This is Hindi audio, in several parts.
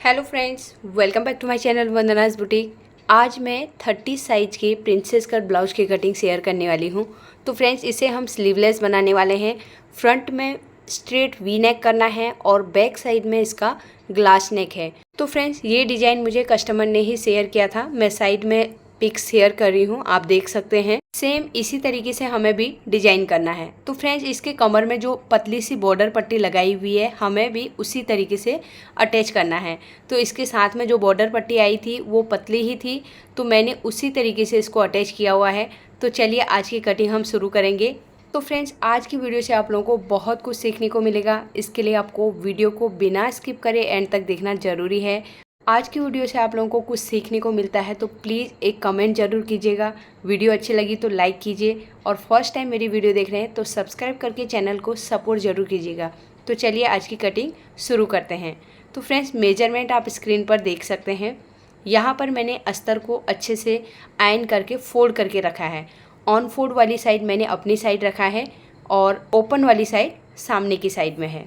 Hello friends, welcome back to my channel Vandana's boutique. आज मैं 30 साइज के प्रिंसेस कट ब्लाउज की कटिंग शेयर करने वाली हूँ। तो फ्रेंड्स, इसे हम स्लीवलेस बनाने वाले हैं। फ्रंट में स्ट्रेट वी नेक करना है और बैक साइड में इसका ग्लास नेक है। तो फ्रेंड्स, ये डिज़ाइन मुझे कस्टमर ने ही शेयर किया था। मैं साइड में पिक शेयर कर रही हूँ, आप देख सकते हैं। सेम इसी तरीके से हमें भी डिजाइन करना है। तो फ्रेंड्स, इसके कमर में जो पतली सी बॉर्डर पट्टी लगाई हुई है, हमें भी उसी तरीके से अटैच करना है। तो इसके साथ में जो बॉर्डर पट्टी आई थी वो पतली ही थी, तो मैंने उसी तरीके से इसको अटैच किया हुआ है। तो चलिए आज की कटिंग हम शुरू करेंगे। तो फ्रेंड्स, आज की वीडियो से आप लोगों को बहुत कुछ सीखने को मिलेगा। इसके लिए आपको वीडियो को बिना स्किप करे एंड तक देखना ज़रूरी है। आज की वीडियो से आप लोगों को कुछ सीखने को मिलता है तो प्लीज़ एक कमेंट ज़रूर कीजिएगा। वीडियो अच्छी लगी तो लाइक कीजिए और फर्स्ट टाइम मेरी वीडियो देख रहे हैं तो सब्सक्राइब करके चैनल को सपोर्ट ज़रूर कीजिएगा। तो चलिए आज की कटिंग शुरू करते हैं। तो फ्रेंड्स, मेजरमेंट आप स्क्रीन पर देख सकते हैं। यहाँ पर मैंने अस्तर को अच्छे से आयन करके फोल्ड करके रखा है। ऑन फोल्ड वाली साइड मैंने अपनी साइड रखा है और ओपन वाली साइड सामने की साइड में है।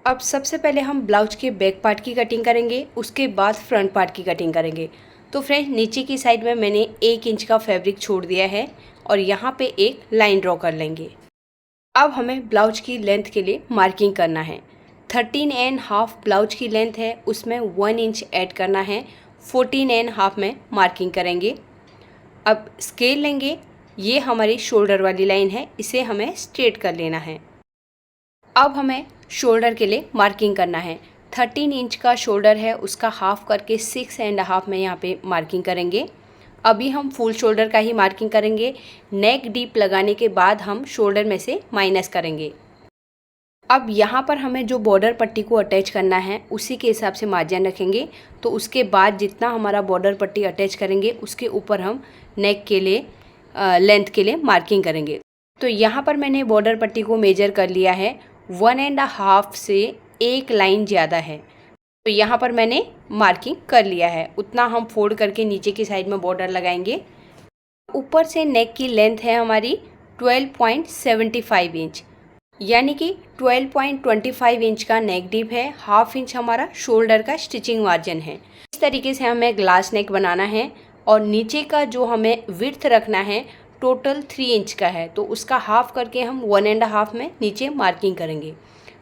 अब सबसे पहले हम ब्लाउज के बैक पार्ट की कटिंग करेंगे, उसके बाद फ्रंट पार्ट की कटिंग करेंगे। तो फ्रेंड्स, नीचे की साइड में मैंने 1 इंच का फैब्रिक छोड़ दिया है और यहाँ पे एक लाइन ड्रॉ कर लेंगे। अब हमें ब्लाउज की लेंथ के लिए मार्किंग करना है। 13.5 ब्लाउज की लेंथ है, उसमें 1 इंच ऐड करना है। 14.5 में मार्किंग करेंगे। अब स्केल लेंगे, ये हमारी शोल्डर वाली लाइन है, इसे हमें स्ट्रेट कर लेना है। अब हमें शोल्डर के लिए मार्किंग करना है। 13 इंच का शोल्डर है, उसका हाफ करके 6.5 में यहाँ पे मार्किंग करेंगे। अभी हम फुल शोल्डर का ही मार्किंग करेंगे। नेक डीप लगाने के बाद हम शोल्डर में से माइनस करेंगे। अब यहाँ पर हमें जो बॉर्डर पट्टी को अटैच करना है उसी के हिसाब से मार्जिन रखेंगे। तो उसके बाद जितना हमारा बॉर्डर पट्टी अटैच करेंगे उसके ऊपर हम नेक के लिए लेंथ के लिए मार्किंग करेंगे। तो यहाँ पर मैंने बॉर्डर पट्टी को मेजर कर लिया है। 1.5 से एक लाइन ज़्यादा है, तो यहाँ पर मैंने मार्किंग कर लिया है। उतना हम फोल्ड करके नीचे की साइड में बॉर्डर लगाएंगे। ऊपर से नेक की लेंथ है हमारी 12.75 इंच, यानी कि 12.25 इंच का नेक डीप है। हाफ इंच हमारा शोल्डर का स्टिचिंग मार्जिन है। इस तरीके से हमें ग्लास नेक बनाना है और नीचे का जो हमें विड्थ रखना है टोटल 3 इंच का है, तो उसका हाफ करके हम 1.5 में नीचे मार्किंग करेंगे।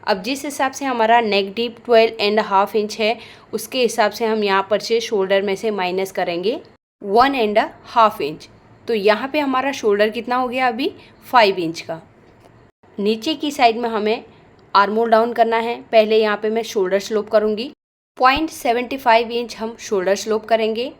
अब जिस हिसाब से हमारा नेक डीप 12.5 इंच है, उसके हिसाब से हम यहाँ पर से शोल्डर में से माइनस करेंगे 1.5 इंच। तो यहाँ पे हमारा शोल्डर कितना हो गया अभी 5 इंच का। नीचे की साइड में हमें आर्म होल डाउन करना है। पहले यहाँ पे मैं शोल्डर स्लोप करूँगी। 0.75 इंच हम शोल्डर स्लोप करेंगे।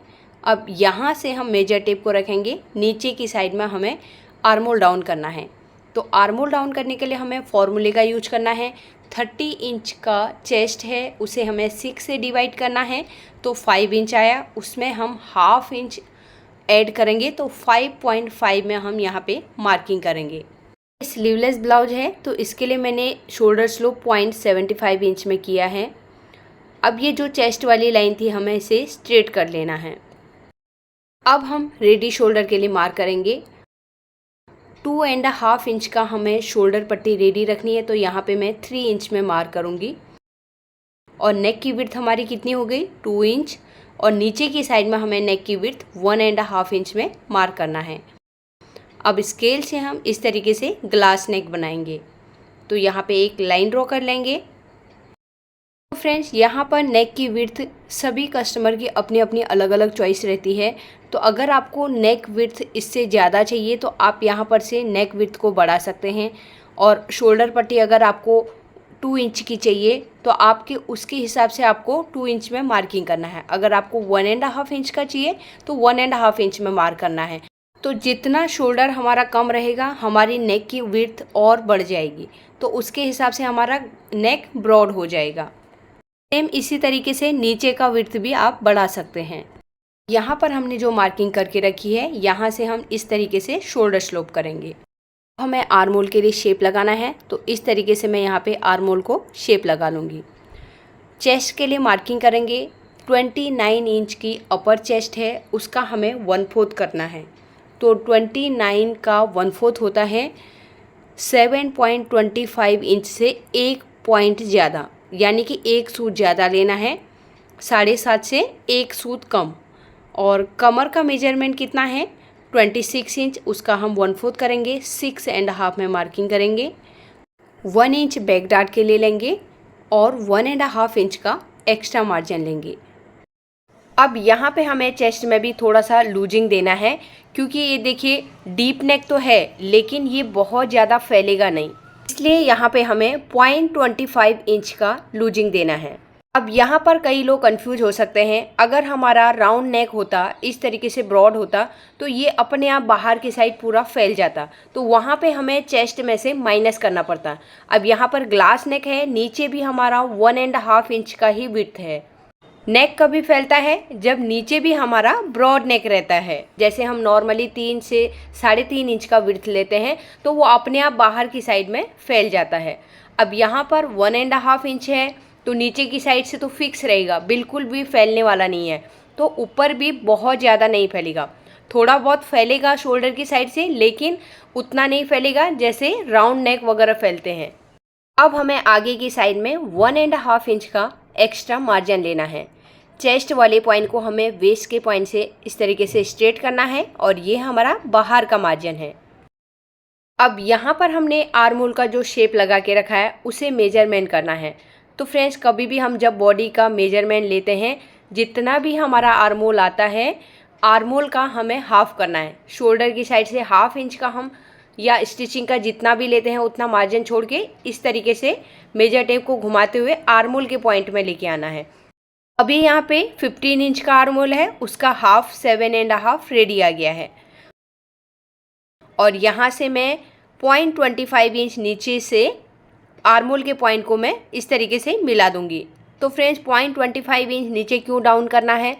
अब यहाँ से हम मेजर टेप को रखेंगे। नीचे की साइड में हमें आर्म होल डाउन करना है। तो आर्म होल डाउन करने के लिए हमें फॉर्मूले का यूज करना है। 30 इंच का चेस्ट है, उसे हमें 6 से डिवाइड करना है, तो 5 इंच आया। उसमें हम हाफ इंच ऐड करेंगे, तो 5.5 में हम यहाँ पे मार्किंग करेंगे। स्लीवलेस ब्लाउज है तो इसके लिए मैंने शोल्डर स्लोप 0.75 इंच में किया है। अब ये जो चेस्ट वाली लाइन थी हमें इसे स्ट्रेट कर लेना है। अब हम रेडी शोल्डर के लिए मार्क करेंगे। 2.5 इंच का हमें शोल्डर पट्टी रेडी रखनी है, तो यहाँ पे मैं 3 इंच में मार्क करूँगी। और नेक की विड्थ हमारी कितनी हो गई 2 इंच, और नीचे की साइड में हमें नेक की विड्थ 1.5 इंच में मार्क करना है। अब स्केल से हम इस तरीके से ग्लास नेक बनाएंगे। तो यहाँ पे एक लाइन ड्रॉ कर लेंगे। तो फ्रेंड्स, यहाँ पर नेक की विड्थ सभी कस्टमर की अपनी अपनी अलग अलग चॉइस रहती है। तो अगर आपको नेक विड्थ इससे ज़्यादा चाहिए तो आप यहाँ पर से नेक विड्थ को बढ़ा सकते हैं। और शोल्डर पट्टी अगर आपको 2 इंच की चाहिए तो आपके उसके हिसाब से आपको 2 इंच में मार्किंग करना है। अगर आपको 1.5 इंच का चाहिए तो 1.5 इंच में मार्क करना है। तो जितना शोल्डर हमारा कम रहेगा हमारी नेक की विड्थ और बढ़ जाएगी, तो उसके हिसाब से हमारा नेक ब्रॉड हो जाएगा। सेम इसी तरीके से नीचे का विड्थ भी आप बढ़ा सकते हैं। यहाँ पर हमने जो मार्किंग करके रखी है, यहाँ से हम इस तरीके से शोल्डर स्लोप करेंगे। हमें आर्म होल के लिए शेप लगाना है, तो इस तरीके से मैं यहाँ पे आर्म होल को शेप लगा लूँगी। चेस्ट के लिए मार्किंग करेंगे। 29 इंच की अपर चेस्ट है, उसका हमें 1/4 करना है। तो 29 का 1/4 होता है 7.25 इंच से 1 पॉइंट ज़्यादा, यानी कि 1 सूट ज़्यादा लेना है। 7.5 से 1 सूत कम। और कमर का मेजरमेंट कितना है 26 इंच, उसका हम 1/4 करेंगे, 6.5 में मार्किंग करेंगे। 1 इंच बैक डार्ट के लिए लेंगे और 1.5 इंच का एक्स्ट्रा मार्जिन लेंगे। अब यहाँ पे हमें चेस्ट में भी थोड़ा सा लूजिंग देना है, क्योंकि ये देखिए डीप नेक तो है लेकिन ये बहुत ज़्यादा फैलेगा नहीं, इसलिए यहाँ पे हमें 0.25 इंच का लूजिंग देना है। अब यहाँ पर कई लोग कंफ्यूज हो सकते हैं, अगर हमारा राउंड नेक होता, इस तरीके से ब्रॉड होता, तो ये अपने आप बाहर की साइड पूरा फैल जाता, तो वहाँ पे हमें चेस्ट में से माइनस करना पड़ता। अब यहाँ पर ग्लास नेक है, नीचे भी हमारा 1.5 इंच का ही विड्थ है। नेक कभी फैलता है जब नीचे भी हमारा ब्रॉड नेक रहता है, जैसे हम नॉर्मली 3 से 3.5 इंच का विड्थ लेते हैं तो वो अपने आप बाहर की साइड में फैल जाता है। अब यहाँ पर 1.5 इंच है तो नीचे की साइड से तो फिक्स रहेगा, बिल्कुल भी फैलने वाला नहीं है। तो ऊपर भी बहुत ज़्यादा नहीं फैलेगा, थोड़ा बहुत फैलेगा शोल्डर की साइड से, लेकिन उतना नहीं फैलेगा जैसे राउंड नेक वगैरह फैलते हैं। अब हमें आगे की साइड में 1.5 इंच का एक्स्ट्रा मार्जिन लेना है। चेस्ट वाले पॉइंट को हमें वेस्ट के पॉइंट से इस तरीके से स्ट्रेट करना है और ये हमारा बाहर का मार्जिन है। अब यहाँ पर हमने आर्म होल का जो शेप लगा के रखा है उसे मेजरमेंट करना है। तो फ्रेंड्स, कभी भी हम जब बॉडी का मेजरमेंट लेते हैं, जितना भी हमारा आर्म होल आता है, आर्म होल का हमें हाफ करना है। शोल्डर की साइड से 1/2 इंच का हम या स्टिचिंग का जितना भी लेते हैं उतना मार्जिन छोड़ के इस तरीके से मेजर टेप को घुमाते हुए आर्म होल के पॉइंट में लेके आना है। अभी यहाँ पे 15 इंच का आर्म होल है, उसका हाफ 7.5 रेडी आ गया है। और यहाँ से मैं 0.25 इंच नीचे से आर्म होल के पॉइंट को मैं इस तरीके से मिला दूंगी। तो फ्रेंड्स, 0.25 इंच नीचे क्यों डाउन करना है,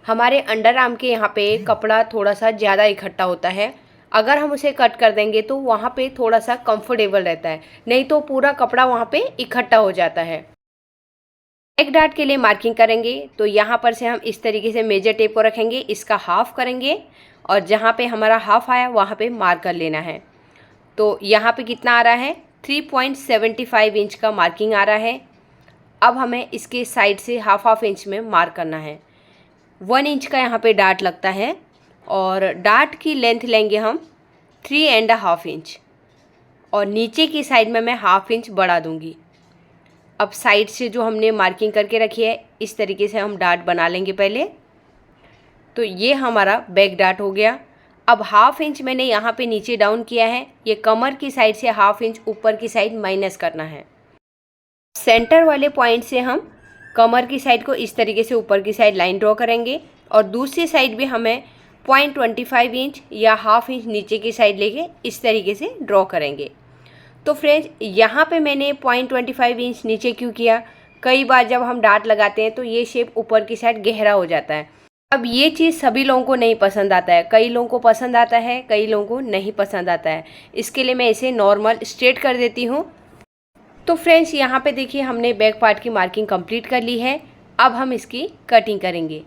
हमारे अंडर आर्म के यहाँ पे कपड़ा थोड़ा सा ज़्यादा इकट्ठा होता है, अगर हम उसे कट कर देंगे तो वहाँ पे थोड़ा सा कंफर्टेबल रहता है, नहीं तो पूरा कपड़ा वहाँ पे इकट्ठा हो जाता है। बैक डार्ट के लिए मार्किंग करेंगे तो यहाँ पर से हम इस तरीके से मेजर टेप को रखेंगे, इसका हाफ करेंगे और जहाँ पे हमारा हाफ आया वहाँ पे मार्क कर लेना है। तो यहाँ पे कितना आ रहा है 3.75 इंच का मार्किंग आ रहा है। अब हमें इसके साइड से हाफ इंच में मार्क करना है। 1 इंच का यहाँ पे डार्ट लगता है और डार्ट की लेंथ लेंगे हम 3.5 इंच और नीचे की साइड में मैं 1/2 इंच बढ़ा दूंगी। अब साइड से जो हमने मार्किंग करके रखी है इस तरीके से हम डार्ट बना लेंगे पहले। तो ये हमारा बैक डार्ट हो गया। अब 1/2 इंच मैंने यहाँ पे नीचे डाउन किया है, ये कमर की साइड से 1/2 इंच ऊपर की साइड माइनस करना है। सेंटर वाले पॉइंट से हम कमर की साइड को इस तरीके से ऊपर की साइड लाइन ड्रॉ करेंगे और दूसरी साइड भी हमें 0.25 इंच या 1/2 इंच नीचे की साइड लेके इस तरीके से ड्रॉ करेंगे। तो फ्रेंड्स, यहाँ पे मैंने 0.25 इंच नीचे क्यों किया, कई बार जब हम डार्ट लगाते हैं तो ये शेप ऊपर की साइड गहरा हो जाता है। अब ये चीज़ सभी लोगों को नहीं पसंद आता है, कई लोगों को पसंद आता है, कई लोगों को नहीं पसंद आता है, इसके लिए मैं इसे नॉर्मल स्ट्रेट कर देती हूँ। तो फ्रेंड्स, यहाँ पे देखिए हमने बैक पार्ट की मार्किंग कंप्लीट कर ली है। अब हम इसकी कटिंग करेंगे।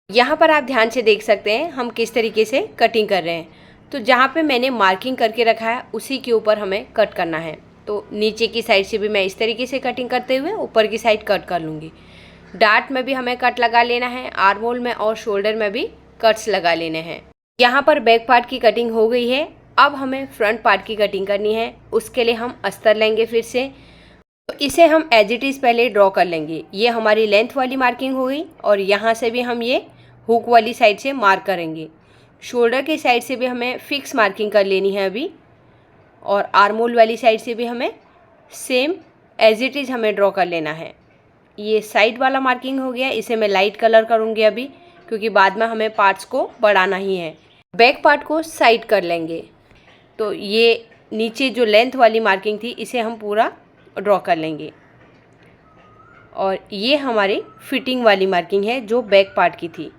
यहाँ पर आप ध्यान से देख सकते हैं हम किस तरीके से कटिंग कर रहे हैं। तो जहाँ पे मैंने मार्किंग करके रखा है उसी के ऊपर हमें कट करना है। तो नीचे की साइड से भी मैं इस तरीके से कटिंग करते हुए ऊपर की साइड कट कर लूँगी। डार्ट में भी हमें कट लगा लेना है, आर्म होल में और शोल्डर में भी कट्स लगा लेने हैं। यहाँ पर बैक पार्ट की कटिंग हो गई है। अब हमें फ्रंट पार्ट की कटिंग करनी है, उसके लिए हम अस्तर लेंगे फिर से। तो इसे हम एज इट इज़ पहले ड्रॉ कर लेंगे। ये हमारी लेंथ वाली मार्किंग हो गई और यहाँ से भी हम ये हुक वाली साइड से मार्क करेंगे। शोल्डर की साइड से भी हमें फिक्स मार्किंग कर लेनी है अभी, और आर्म होल वाली साइड से भी हमें सेम एज इट इज़ हमें ड्रॉ कर लेना है। ये साइड वाला मार्किंग हो गया, इसे मैं लाइट कलर करूँगी अभी, क्योंकि बाद में हमें पार्ट्स को बढ़ाना ही है। बैक पार्ट को साइड कर लेंगे। तो ये नीचे जो लेंथ वाली मार्किंग थी इसे हम पूरा ड्रॉ कर लेंगे और ये हमारी फिटिंग वाली मार्किंग है जो बैक पार्ट की थी।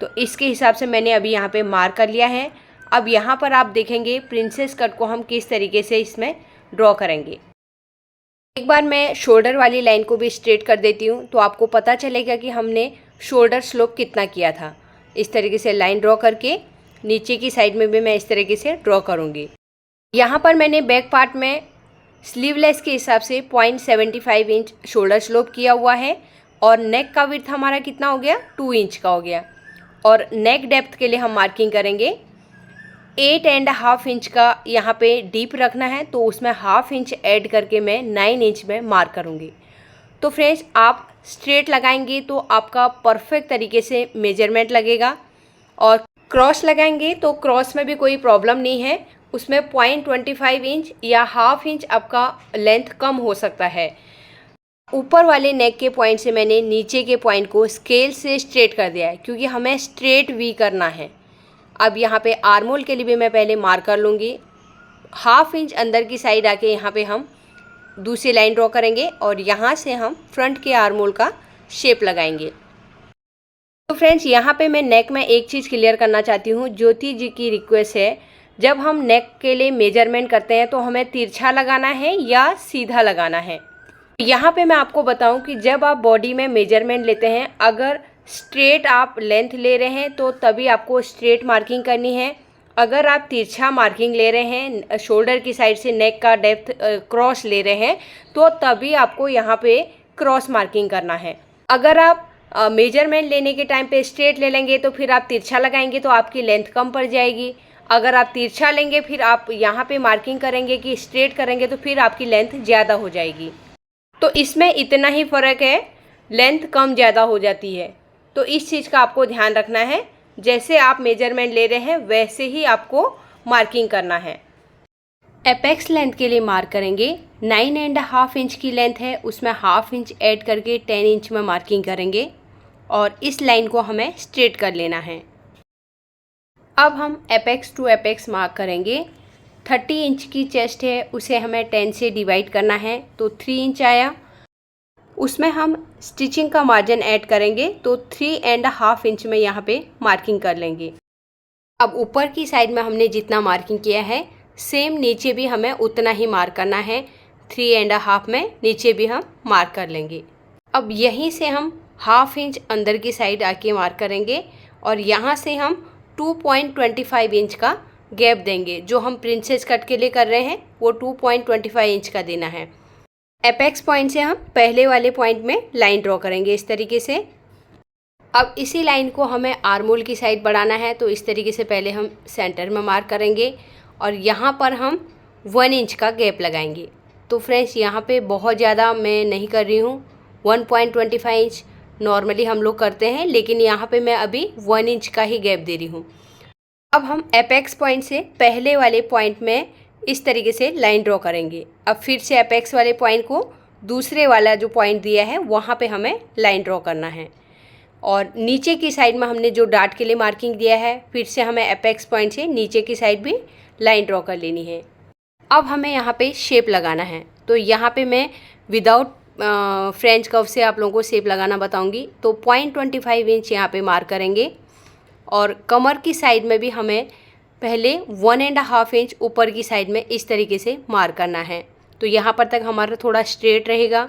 तो इसके हिसाब से मैंने अभी यहाँ पे मार्क कर लिया है। अब यहाँ पर आप देखेंगे प्रिंसेस कट को हम किस तरीके से इसमें ड्रॉ करेंगे। एक बार मैं शोल्डर वाली लाइन को भी स्ट्रेट कर देती हूँ तो आपको पता चलेगा कि हमने शोल्डर स्लोप कितना किया था। इस तरीके से लाइन ड्रॉ करके नीचे की साइड में भी मैं इस तरीके से ड्रॉ करूँगी। यहाँ पर मैंने बैक पार्ट में स्लीवलेस के हिसाब से 0.75 इंच शोल्डर स्लोप किया हुआ है, और नेक का विड्थ हमारा कितना हो गया, 2 इंच का हो गया। और नेक डेप्थ के लिए हम मार्किंग करेंगे 8.5 इंच का यहाँ पे डीप रखना है, तो उसमें हाफ इंच ऐड करके मैं 9 इंच में मार्क करूँगी। तो फ्रेंड्स आप स्ट्रेट लगाएंगे तो आपका परफेक्ट तरीके से मेजरमेंट लगेगा, और क्रॉस लगाएंगे तो क्रॉस में भी कोई प्रॉब्लम नहीं है, उसमें 0.25 इंच या हाफ इंच आपका लेंथ कम हो सकता है। ऊपर वाले नेक के पॉइंट से मैंने नीचे के पॉइंट को स्केल से स्ट्रेट कर दिया है, क्योंकि हमें स्ट्रेट वी करना है। अब यहाँ पे आर्मोल के लिए भी मैं पहले मार्क कर लूँगी। हाफ इंच अंदर की साइड आके यहाँ पे हम दूसरी लाइन ड्रॉ करेंगे और यहाँ से हम फ्रंट के आर्मोल का शेप लगाएंगे। तो फ्रेंड्स यहाँ पे मैं नेक में एक चीज़ क्लियर करना चाहती हूँ, ज्योति जी की रिक्वेस्ट है, जब हम नेक के लिए मेजरमेंट करते हैं तो हमें तिरछा लगाना है या सीधा लगाना है। यहाँ पे मैं आपको बताऊँ कि जब आप बॉडी में मेजरमेंट लेते हैं, अगर स्ट्रेट आप लेंथ ले रहे हैं तो तभी आपको स्ट्रेट मार्किंग करनी है। अगर आप तिरछा मार्किंग ले रहे हैं, शोल्डर की साइड से नेक का डेप्थ क्रॉस ले रहे हैं, तो तभी आपको यहाँ पे क्रॉस मार्किंग करना है। अगर आप मेजरमेंट लेने के टाइम पे स्ट्रेट ले लेंगे तो फिर आप तिरछा लगाएंगे तो आपकी लेंथ कम पड़ जाएगी। अगर आप तिरछा लेंगे फिर आप यहाँ पे मार्किंग करेंगे कि स्ट्रेट करेंगे तो फिर आपकी लेंथ ज़्यादा हो जाएगी। तो इसमें इतना ही फ़र्क है, लेंथ कम ज़्यादा हो जाती है। तो इस चीज़ का आपको ध्यान रखना है, जैसे आप मेजरमेंट ले रहे हैं वैसे ही आपको मार्किंग करना है। एपेक्स लेंथ के लिए मार्क करेंगे 9.5 इंच की लेंथ है, उसमें हाफ इंच ऐड करके 10 इंच में मार्किंग करेंगे और इस लाइन को हमें स्ट्रेट कर लेना है। अब हम एपेक्स टू एपेक्स मार्क करेंगे। 30 इंच की चेस्ट है, उसे हमें 10 से डिवाइड करना है, तो 3 इंच आया। उसमें हम स्टिचिंग का मार्जिन ऐड करेंगे तो 3.5 इंच में यहाँ पे मार्किंग कर लेंगे। अब ऊपर की साइड में हमने जितना मार्किंग किया है सेम नीचे भी हमें उतना ही मार्क करना है। 3.5 में नीचे भी हम मार्क कर लेंगे। अब यहीं से हम हाफ इंच अंदर की साइड आके मार्क करेंगे और यहाँ से हम 2.25 इंच का गैप देंगे। जो हम प्रिंसेस कट के लिए कर रहे हैं वो 2.25 इंच का देना है। एपेक्स पॉइंट से हम पहले वाले पॉइंट में लाइन ड्रॉ करेंगे इस तरीके से। अब इसी लाइन को हमें आर्मोल की साइड बढ़ाना है, तो इस तरीके से पहले हम सेंटर में मार्क करेंगे और यहाँ पर हम 1 इंच का गैप लगाएंगे। तो फ्रेंड्स यहाँ पे बहुत ज़्यादा मैं नहीं कर रही हूँ, 1.25 इंच नॉर्मली हम लोग करते हैं, लेकिन यहाँ पे मैं अभी 1 इंच का ही गैप दे रही हूँ। अब हम एपेक्स पॉइंट से पहले वाले पॉइंट में इस तरीके से लाइन ड्रॉ करेंगे। अब फिर से एपेक्स वाले पॉइंट को दूसरे वाला जो पॉइंट दिया है वहाँ पे हमें लाइन ड्रॉ करना है, और नीचे की साइड में हमने जो डार्ट के लिए मार्किंग दिया है फिर से हमें एपेक्स पॉइंट से नीचे की साइड भी लाइन ड्रॉ कर लेनी है। अब हमें यहाँ पे शेप लगाना है, तो यहाँ पे मैं विदाउट फ्रेंच कर्व से आप लोगों को शेप लगाना बताऊँगी। तो 0.25 इंच यहाँ पे मार्क करेंगे और कमर की साइड में भी हमें पहले 1.5 इंच ऊपर की साइड में इस तरीके से मार्क करना है। तो यहाँ पर तक हमारा थोड़ा स्ट्रेट रहेगा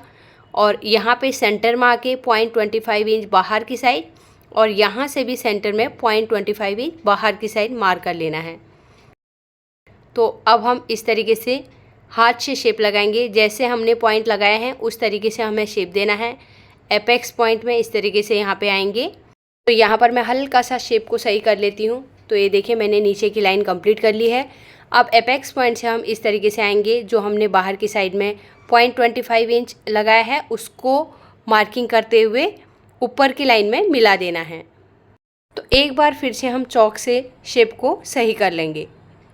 और यहाँ पे सेंटर में आके 0.25 इंच बाहर की साइड और यहाँ से भी सेंटर में 0.25 इंच बाहर की साइड मार्क कर लेना है। तो अब हम इस तरीके से हाथ से शेप लगाएंगे, जैसे हमने पॉइंट लगाए हैं उस तरीके से हमें शेप देना है। एपेक्स पॉइंट में इस तरीके से यहाँ पे आएंगे। तो यहाँ पर मैं हल्का सा शेप को सही कर लेती हूँ। तो ये देखिए मैंने नीचे की लाइन कंप्लीट कर ली है। अब एपेक्स पॉइंट से हम इस तरीके से आएंगे, जो हमने बाहर की साइड में 0.25 इंच लगाया है उसको मार्किंग करते हुए ऊपर की लाइन में मिला देना है। तो एक बार फिर से हम चॉक से शेप को सही कर लेंगे।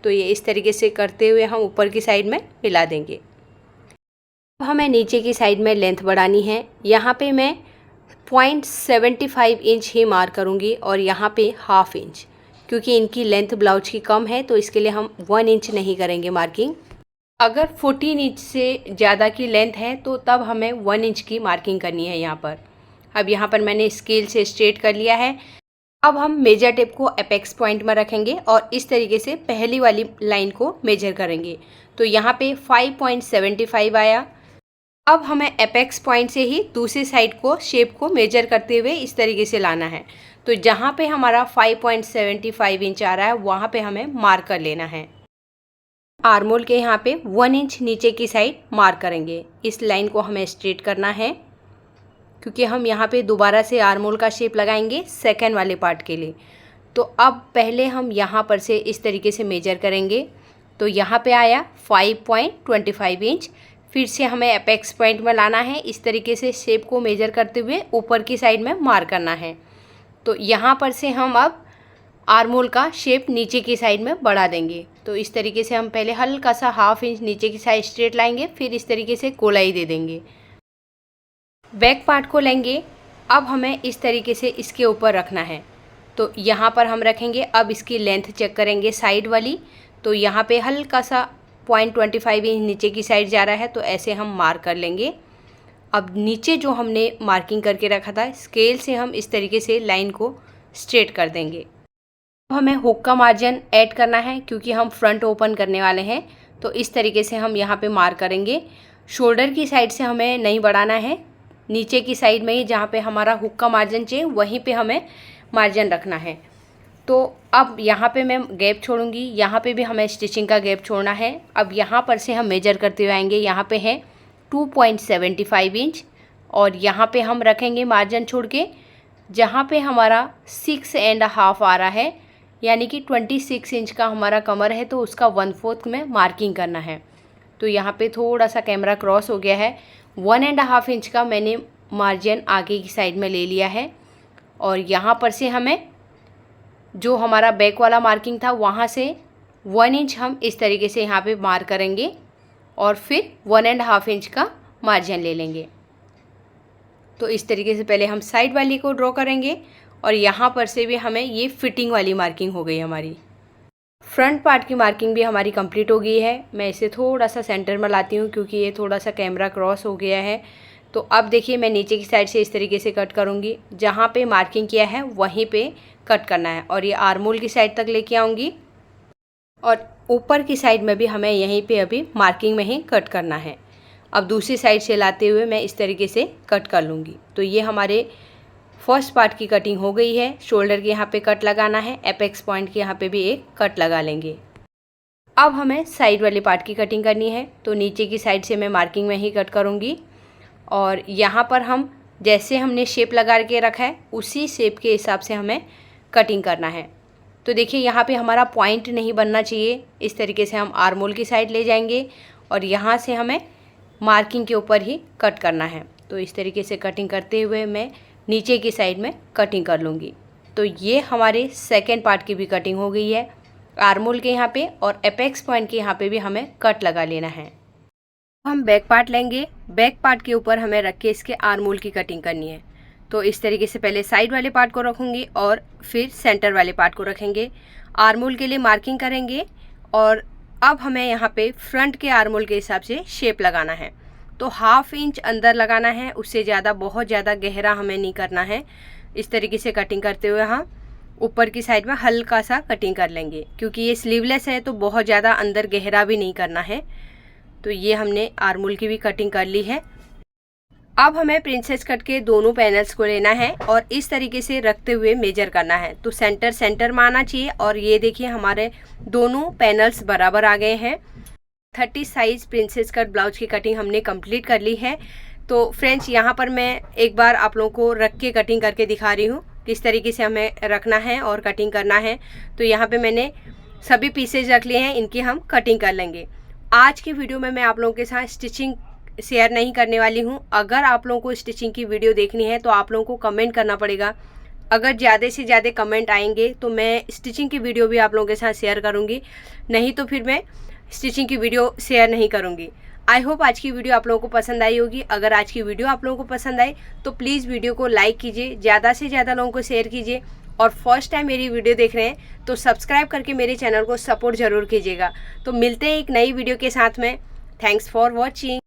तो ये इस तरीके से करते हुए हम ऊपर की साइड में मिला देंगे। अब हमें नीचे की साइड में लेंथ बढ़ानी है। यहाँ पे मैं 0.75 इंच ही मार्क करूँगी और यहाँ पे हाफ इंच, क्योंकि इनकी लेंथ ब्लाउज की कम है तो इसके लिए हम 1 इंच नहीं करेंगे मार्किंग। अगर 14 इंच से ज़्यादा की लेंथ है तो तब हमें 1 इंच की मार्किंग करनी है यहाँ पर। अब यहाँ पर मैंने स्केल से स्ट्रेट कर लिया है। अब हम मेजर टेप को एपेक्स पॉइंट में रखेंगे और इस तरीके से पहली वाली लाइन को मेजर करेंगे। तो यहाँ पे 5.75 आया। अब हमें एपेक्स पॉइंट से ही दूसरी साइड को शेप को मेजर करते हुए इस तरीके से लाना है। तो जहाँ पे हमारा 5.75 इंच आ रहा है वहाँ पे हमें मार्क कर लेना है। आर्मोल के यहाँ पे 1 इंच नीचे की साइड मार्क करेंगे। इस लाइन को हमें स्ट्रेट करना है क्योंकि हम यहाँ पे दोबारा से आर्म होल का शेप लगाएंगे सेकेंड वाले पार्ट के लिए। तो अब पहले हम यहाँ पर से इस तरीके से मेजर करेंगे। तो यहाँ पे आया 5.25 इंच। फिर से हमें अपेक्स पॉइंट में लाना है, इस तरीके से शेप को मेजर करते हुए ऊपर की साइड में मार्क करना है। तो यहाँ पर से हम अब आर्म होल का शेप नीचे की साइड में बढ़ा देंगे। तो इस तरीके से हम पहले हल्का सा 1/2 इंच नीचे की साइड स्ट्रेट लाएंगे, फिर इस तरीके से गोलाई दे देंगे। बैक पार्ट को लेंगे, अब हमें इस तरीके से इसके ऊपर रखना है। तो यहाँ पर हम रखेंगे। अब इसकी लेंथ चेक करेंगे साइड वाली। तो यहाँ पे हल्का सा 0.25 इंच नीचे की साइड जा रहा है, तो ऐसे हम मार्क कर लेंगे। अब नीचे जो हमने मार्किंग करके रखा था, स्केल से हम इस तरीके से लाइन को स्ट्रेट कर देंगे। अब हमें हुक का मार्जिन ऐड करना है, क्योंकि हम फ्रंट ओपन करने वाले हैं। तो इस तरीके से हम यहाँ पे मार्क करेंगे। शोल्डर की साइड से हमें नहीं बढ़ाना है, नीचे की साइड में ही जहाँ पे हमारा हुक का मार्जिन चाहिए वहीं पे हमें मार्जिन रखना है। तो अब यहाँ पे मैं गैप छोड़ूंगी, यहाँ पे भी हमें स्टिचिंग का गैप छोड़ना है। अब यहाँ पर से हम मेजर करते हुए आएंगे। यहाँ पे है 2.75 इंच और यहाँ पे हम रखेंगे मार्जिन छोड़ के, जहाँ पे हमारा 6.5 आ रहा है, यानी कि 26 इंच का हमारा कमर है, तो उसका 1/4 में मार्किंग करना है। तो यहाँ पे थोड़ा सा कैमरा क्रॉस हो गया है। 1.5 इंच का मैंने मार्जिन आगे की साइड में ले लिया है और यहाँ पर से हमें जो हमारा बैक वाला मार्किंग था वहाँ से 1 इंच हम इस तरीके से यहाँ पे मार्क करेंगे और फिर 1.5 इंच का मार्जिन ले लेंगे। तो इस तरीके से पहले हम साइड वाली को ड्रॉ करेंगे और यहाँ पर से भी हमें ये फिटिंग वाली मार्किंग हो गई हमारी। फ्रंट पार्ट की मार्किंग भी हमारी कंप्लीट हो गई है। मैं इसे थोड़ा सा सेंटर में लाती हूँ, क्योंकि ये थोड़ा सा कैमरा क्रॉस हो गया है। तो अब देखिए, मैं नीचे की साइड से इस तरीके से कट करूँगी, जहाँ पे मार्किंग किया है वहीं पे कट करना है और ये आर्म होल की साइड तक लेके आऊँगी और ऊपर की साइड में भी हमें यहीं पे अभी मार्किंग में ही कट करना है। अब दूसरी साइड से लाते हुए मैं इस तरीके से कट कर लूँगी। तो ये हमारे फर्स्ट पार्ट की कटिंग हो गई है। शोल्डर के यहाँ पे कट लगाना है, एपेक्स पॉइंट के यहाँ पे भी एक कट लगा लेंगे। अब हमें साइड वाले पार्ट की कटिंग करनी है। तो नीचे की साइड से मैं मार्किंग में ही कट करूँगी और यहाँ पर हम जैसे हमने शेप लगा के रखा है उसी शेप के हिसाब से हमें कटिंग करना है। तो देखिए, यहाँ पे हमारा पॉइंट नहीं बनना चाहिए। इस तरीके से हम आर्म होल की साइड ले जाएंगे और यहाँ से हमें मार्किंग के ऊपर ही कट करना है। तो इस तरीके से कटिंग करते हुए मैं नीचे की साइड में कटिंग कर लूँगी। तो ये हमारे सेकेंड पार्ट की भी कटिंग हो गई है। आर्म होल के यहाँ पे और एपेक्स पॉइंट के यहाँ पे भी हमें कट लगा लेना है। हम बैक पार्ट लेंगे, बैक पार्ट के ऊपर हमें रख के इसके आर्म होल की कटिंग करनी है। तो इस तरीके से पहले साइड वाले पार्ट को रखूँगी और फिर सेंटर वाले पार्ट को रखेंगे। आर्म होल के लिए मार्किंग करेंगे और अब हमें यहाँ पे फ्रंट के आर्म होल के हिसाब से शेप लगाना है। तो 1/2 इंच अंदर लगाना है, उससे ज़्यादा बहुत ज़्यादा गहरा हमें नहीं करना है। इस तरीके से कटिंग करते हुए हम ऊपर की साइड में हल्का सा कटिंग कर लेंगे, क्योंकि ये स्लीवलेस है तो बहुत ज़्यादा अंदर गहरा भी नहीं करना है। तो ये हमने आर्म होल की भी कटिंग कर ली है। अब हमें प्रिंसेस कट के दोनों पैनल्स को लेना है और इस तरीके से रखते हुए मेजर करना है। तो सेंटर में आना चाहिए और ये देखिए हमारे दोनों पैनल्स बराबर आ गए हैं। 30 साइज प्रिंसेस कट ब्लाउज की कटिंग हमने कंप्लीट कर ली है। तो फ्रेंड्स, यहाँ पर मैं एक बार आप लोगों को रख के कटिंग करके दिखा रही हूँ किस तरीके से हमें रखना है और कटिंग करना है। तो यहाँ पे मैंने सभी पीसेज रख लिए हैं, इनकी हम कटिंग कर लेंगे। आज की वीडियो में मैं आप लोगों के साथ स्टिचिंग शेयर नहीं करने वाली हूँ। अगर आप लोगों को स्टिचिंग की वीडियो देखनी है तो आप लोगों को कमेंट करना पड़ेगा। अगर ज़्यादा से ज़्यादा कमेंट आएंगे तो मैं स्टिचिंग की वीडियो भी आप लोगों के साथ शेयर करूँगी, नहीं तो फिर मैं स्टिचिंग की वीडियो शेयर नहीं करूँगी। आई होप आज की वीडियो आप लोगों को पसंद आई होगी। अगर आज की वीडियो आप लोगों को पसंद आए तो प्लीज़ वीडियो को लाइक कीजिए, ज़्यादा से ज़्यादा लोगों को शेयर कीजिए और फर्स्ट टाइम मेरी वीडियो देख रहे हैं तो सब्सक्राइब करके मेरे चैनल को सपोर्ट ज़रूर कीजिएगा। तो मिलते हैं एक नई वीडियो के साथ में। Thanks for watching.